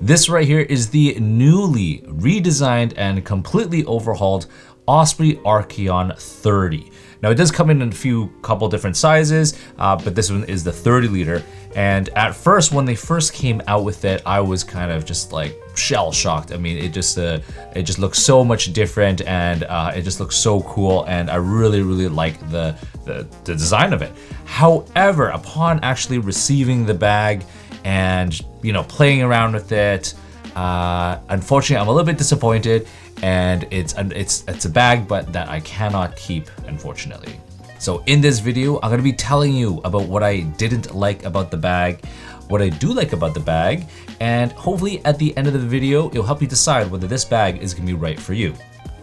This right here is the newly redesigned and completely overhauled Osprey Archeon 30. Now it does come in a couple different sizes, but this one is the 30 liter. And at first, when they first came out with it, I was kind of just like shell shocked. I mean, it just looks so much different, and it just looks so cool. And I really like the design of it. However, upon actually receiving the bag and playing around with it, unfortunately, I'm a little bit disappointed. And it's a bag, but that I cannot keep, unfortunately. So in this video, I'm gonna be telling you about what I didn't like about the bag, what I do like about the bag, and hopefully at the end of the video, it'll help you decide whether this bag is gonna be right for you.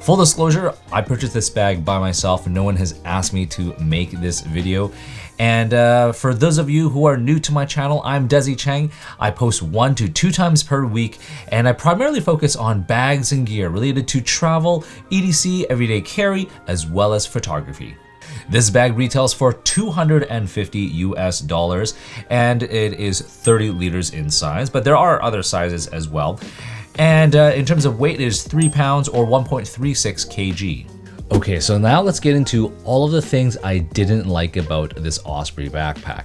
Full disclosure, I purchased this bag by myself. No one has asked me to make this video. And for those of you who are new to my channel, I'm Desy Cheng. I post 1 to 2 times per week, and I primarily focus on bags and gear related to travel, EDC, everyday carry, as well as photography. This bag retails for $250 US, and it is 30 liters in size, but there are other sizes as well. And in terms of weight, it is 3 pounds or 1.36 kg. Okay, so now let's get into all of the things I didn't like about this Osprey backpack.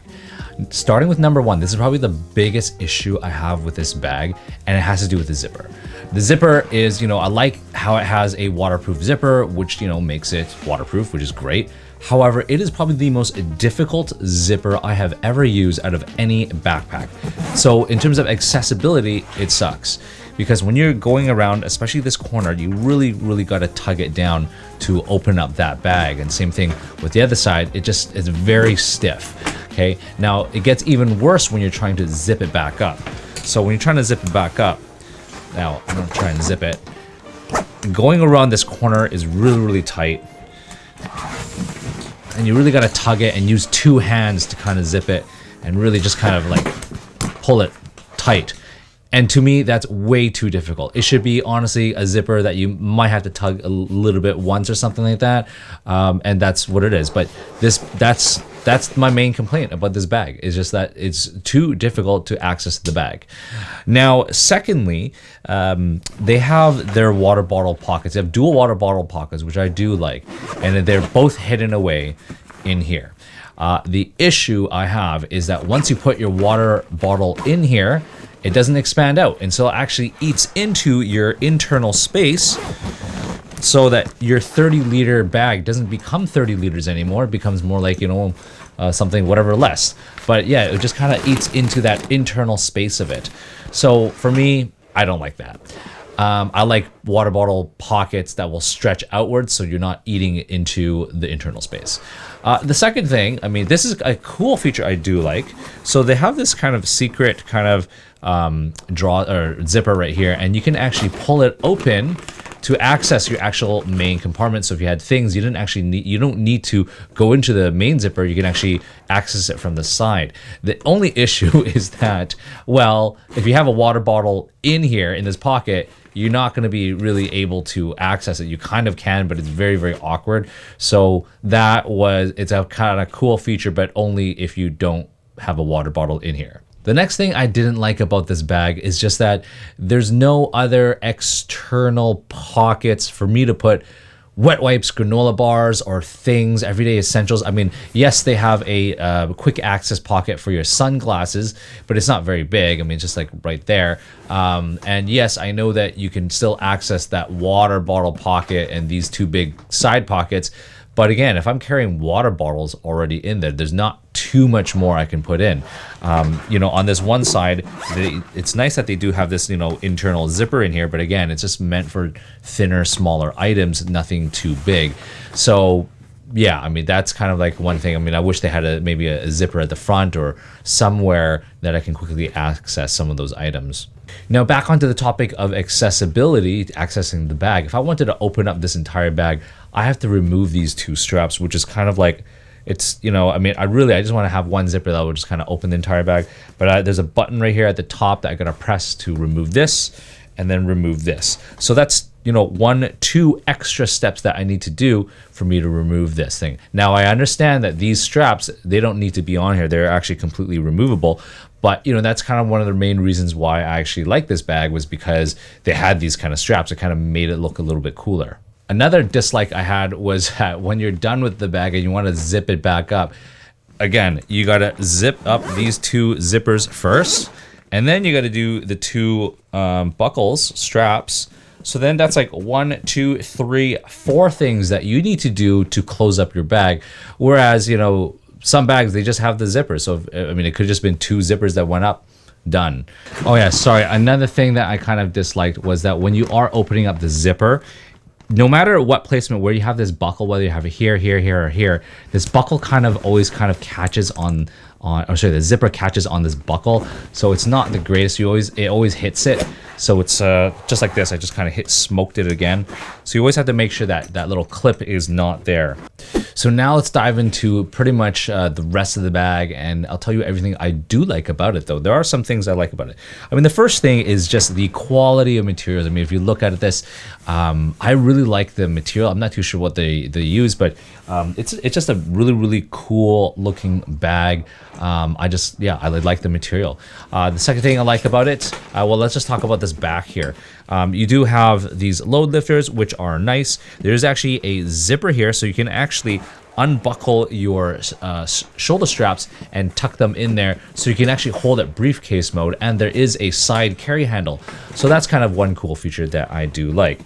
Starting with number 1, this is probably the biggest issue I have with this bag, and it has to do with the zipper. The zipper is, I like how it has a waterproof zipper, which, makes it waterproof, which is great. However, it is probably the most difficult zipper I have ever used out of any backpack. So in terms of accessibility, it sucks. Because when you're going around, especially this corner, you really got to tug it down to open up that bag. And same thing with the other side, it's very stiff, okay? Now, it gets even worse when you're trying to zip it back up. So when you're trying to zip it back up, now I'm gonna try and zip it. Going around this corner is really tight. And you really got to tug it and use 2 hands to kind of zip it and really just kind of like pull it tight. And to me, that's way too difficult. It should be honestly a zipper that you might have to tug a little bit once or something like that. And that's what it is. But that's my main complaint about this bag, is just that it's too difficult to access the bag. Now, secondly, they have their water bottle pockets. They have dual water bottle pockets, which I do like. And they're both hidden away in here. The issue I have is that once you put your water bottle in here, it doesn't expand out, and so it actually eats into your internal space, so that your 30 liter bag doesn't become 30 liters anymore. It becomes more like, something whatever less. But yeah, it just kind of eats into that internal space of it. So for me, I don't like that. I like water bottle pockets that will stretch outwards so you're not eating into the internal space. The second thing, this is a cool feature I do like. So they have this kind of secret kind of draw or zipper right here, and you can actually pull it open to access your actual main compartment. So if you had things you don't need to go into the main zipper, you can actually access it from the side. The only issue is that, well, if you have a water bottle in here in this pocket, you're not going to be really able to access it. You kind of can, but it's very awkward. So it's a kind of cool feature, but only if you don't have a water bottle in here. The next thing I didn't like about this bag is just that there's no other external pockets for me to put wet wipes, granola bars, or things, everyday essentials. Yes, they have a quick access pocket for your sunglasses, but it's not very big. It's just like right there. And yes, I know that you can still access that water bottle pocket and these 2 big side pockets. But again, if I'm carrying water bottles already in there, there's not too much more I can put in. On this one side, it's nice that they do have this, internal zipper in here. But again, it's just meant for thinner, smaller items, nothing too big. So yeah, that's kind of like one thing. I wish they had maybe a zipper at the front or somewhere that I can quickly access some of those items. Now back onto the topic of accessibility, accessing the bag. If I wanted to open up this entire bag, I have to remove these 2 straps, which is kind of like, it's, I just want to have one zipper that will just kind of open the entire bag. But there's a button right here at the top that I'm going to press to remove this and then remove this. So that's, 1-2 extra steps that I need to do for me to remove this thing. Now I understand that these straps, they don't need to be on here. They're actually completely removable. But you know, that's kind of one of the main reasons why I actually like this bag, was because they had these kind of straps. It kind of made it look a little bit cooler. Another dislike I had was that when you're done with the bag and you want to zip it back up, again, you got to zip up these two zippers first, and then you got to do the two buckles, straps. So then that's like 1, 2, 3, 4 things that you need to do to close up your bag. Whereas, you know, some bags, they just have the zipper. So, I mean, it could have just been 2 zippers that went up. Done. Oh yeah, sorry. Another thing that I kind of disliked was that when you are opening up the zipper, no matter what placement, where you have this buckle, whether you have it here, here, here, or here, this buckle kind of always kind of catches on, the zipper catches on this buckle. So it's not the greatest. It always hits it. So it's just like this. I just kind of smoked it again. So you always have to make sure that that little clip is not there. So now let's dive into pretty much the rest of the bag, and I'll tell you everything I do like about it, though. There are some things I like about it. I mean, the first thing is just the quality of materials. I mean, if you look at this, I really like the material. I'm not too sure what they use, but it's just a really, really cool looking bag. I like the material. The second thing I like about it, well, let's just talk about this back here. You do have these load lifters, which are nice. There's actually a zipper here, so you can actually unbuckle your shoulder straps and tuck them in there, so you can actually hold it briefcase mode, and there is a side carry handle. So that's kind of one cool feature that I do like.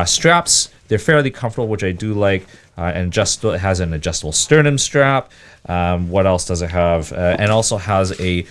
Straps, they're fairly comfortable, which I do like. And it has an adjustable sternum strap. What else does it have? And also has a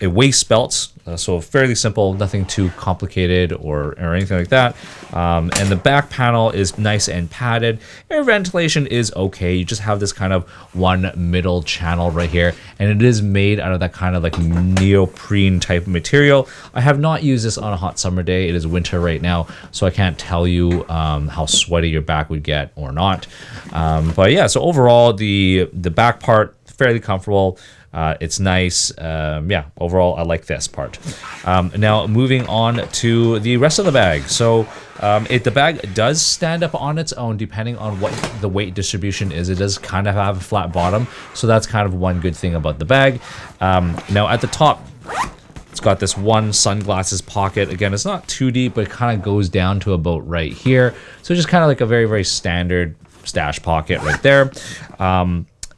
waist belt. So fairly simple, nothing too complicated or anything like that. And the back panel is nice and padded. Air ventilation is okay. You just have this kind of one middle channel right here, and it is made out of that kind of like neoprene type material. I have not used this on a hot summer day. It is winter right now, so I can't tell you how sweaty your back would get or not. But yeah, so overall the back part fairly comfortable. It's nice. Yeah, overall I like this part. Now moving on to the rest of the bag. So the bag does stand up on its own depending on what the weight distribution is. It does kind of have a flat bottom, so that's kind of one good thing about the bag. Now at the top, it's got this one sunglasses pocket. Again, it's not too deep, but it kind of goes down to about right here. So just kind of like a very, very standard stash pocket right there.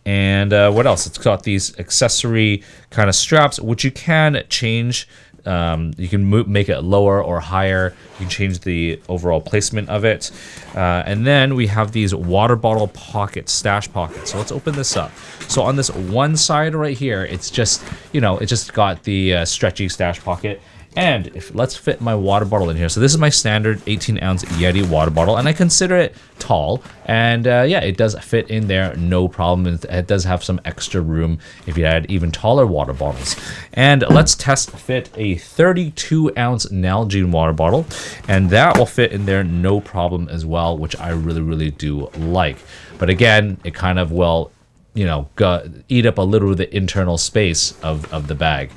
And what else? It's got these accessory kind of straps, which you can change. You can make it lower or higher. You can change the overall placement of it. And then we have these water bottle pockets, stash pockets. So let's open this up. So on this one side right here, it's just, it just got the stretchy stash pocket. And let's fit my water bottle in here. So this is my standard 18-ounce Yeti water bottle, and I consider it tall. And yeah, it does fit in there, no problem. It does have some extra room if you had even taller water bottles. And let's test fit a 32-ounce Nalgene water bottle, and that will fit in there no problem as well, which I really, really do like. But again, it kind of will, eat up a little of the internal space of the bag.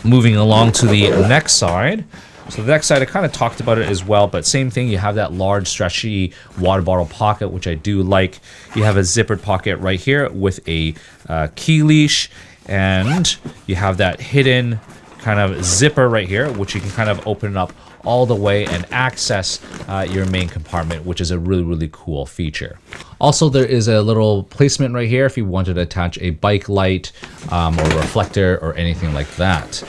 Moving along to the next side. So the next side, I kind of talked about it as well, but same thing. You have that large, stretchy water bottle pocket, which I do like. You have a zippered pocket right here with a key leash, and you have that hidden kind of zipper right here, which you can kind of open up all the way and access your main compartment, which is a really, really cool feature. Also, there is a little placement right here if you wanted to attach a bike light or reflector or anything like that.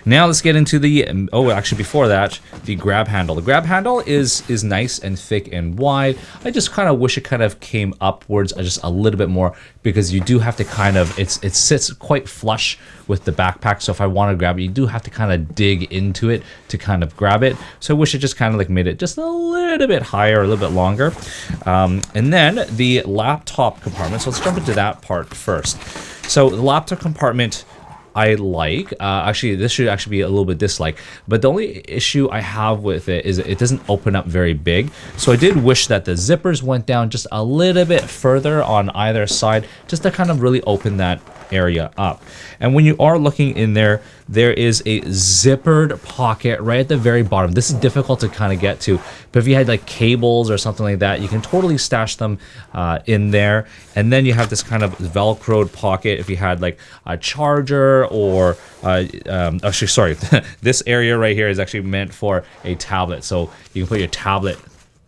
Now let's get into the, actually before that, the grab handle. The grab handle is nice and thick and wide. I just kind of wish it kind of came upwards just a little bit more, because you do have to kind of, it sits quite flush with the backpack. So if I want to grab it, you do have to kind of dig into it to kind of grab it. So I wish it just kind of like made it just a little bit higher, a little bit longer. And then the laptop compartment. So let's jump into that part first. So the laptop compartment I like. Actually, this should actually be a little bit disliked. But the only issue I have with it is it doesn't open up very big. So I did wish that the zippers went down just a little bit further on either side, just to kind of really open that area up. And when you are looking in there, there is a zippered pocket right at the very bottom. This is difficult to kind of get to, but if you had like cables or something like that, you can totally stash them in there. And then you have this kind of velcroed pocket if you had like a charger or actually, sorry, this area right here is actually meant for a tablet, so you can put your tablet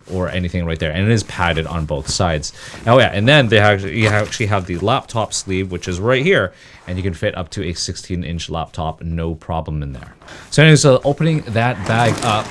or anything right there, and it is padded on both sides. Oh yeah, and then you actually have the laptop sleeve, which is right here, and you can fit up to a 16-inch laptop, no problem in there. So anyways, so opening that bag up,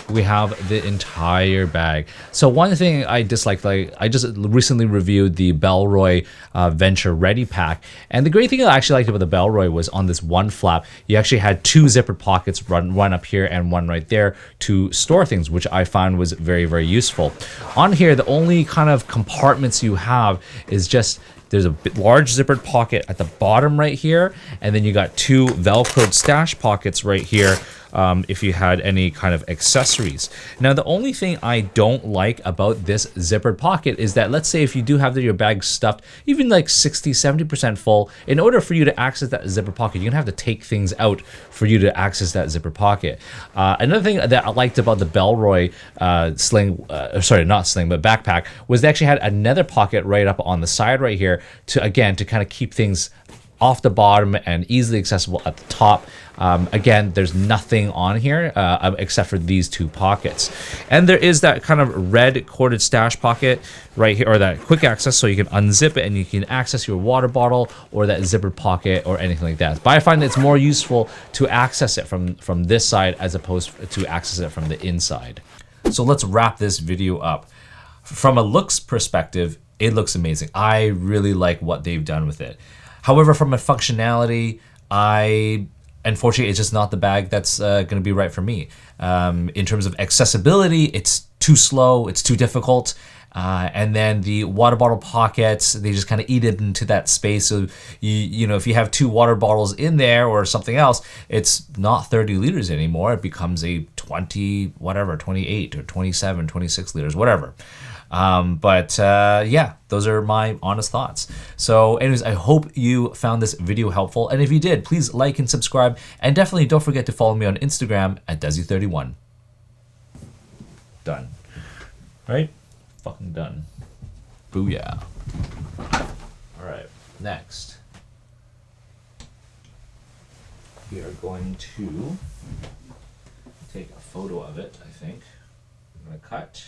we have the entire bag. So one thing I dislike, like I just recently reviewed the Bellroy Venture Ready Pack, and the great thing I actually liked about the Bellroy was on this one flap, you actually had two zippered pockets, one up here and one right there to store things, which I found was very, very useful. On here, the only kind of compartments you have is just there's a large zippered pocket at the bottom right here, and then you got two Velcroed stash pockets right here if you had any kind of accessories. Now, the only thing I don't like about this zippered pocket is that, let's say if you do have your bag stuffed, even like 60-70% full, in order for you to access that zipper pocket, you're gonna have to take things out for you to access that zipper pocket. Another thing that I liked about the Bellroy sling, sorry, not sling, but backpack, was they actually had another pocket right up on the side right here to, again, to kind of keep things off the bottom and easily accessible at the top. Again, there's nothing on here except for these two pockets. And there is that kind of red corded stash pocket right here, or that quick access, so you can unzip it and you can access your water bottle or that zipper pocket or anything like that. But I find it's more useful to access it from this side as opposed to access it from the inside. So let's wrap this video up. From a looks perspective, it looks amazing. I really like what they've done with it. However, from a functionality, unfortunately, it's just not the bag that's going to be right for me. In terms of accessibility, it's too slow, it's too difficult. And then the water bottle pockets, they just kind of eat it into that space. So, you know, if you have two water bottles in there or something else, it's not 30 liters anymore. It becomes a 20, whatever, 28 or 27, 26 liters, whatever. Yeah, those are my honest thoughts. So anyways, I hope you found this video helpful. And if you did, please like and subscribe. And definitely don't forget to follow me on Instagram at Desy31. Done. Right? Fucking done. Booyah. All right, next. We are going to take a photo of it, I think. I'm gonna cut.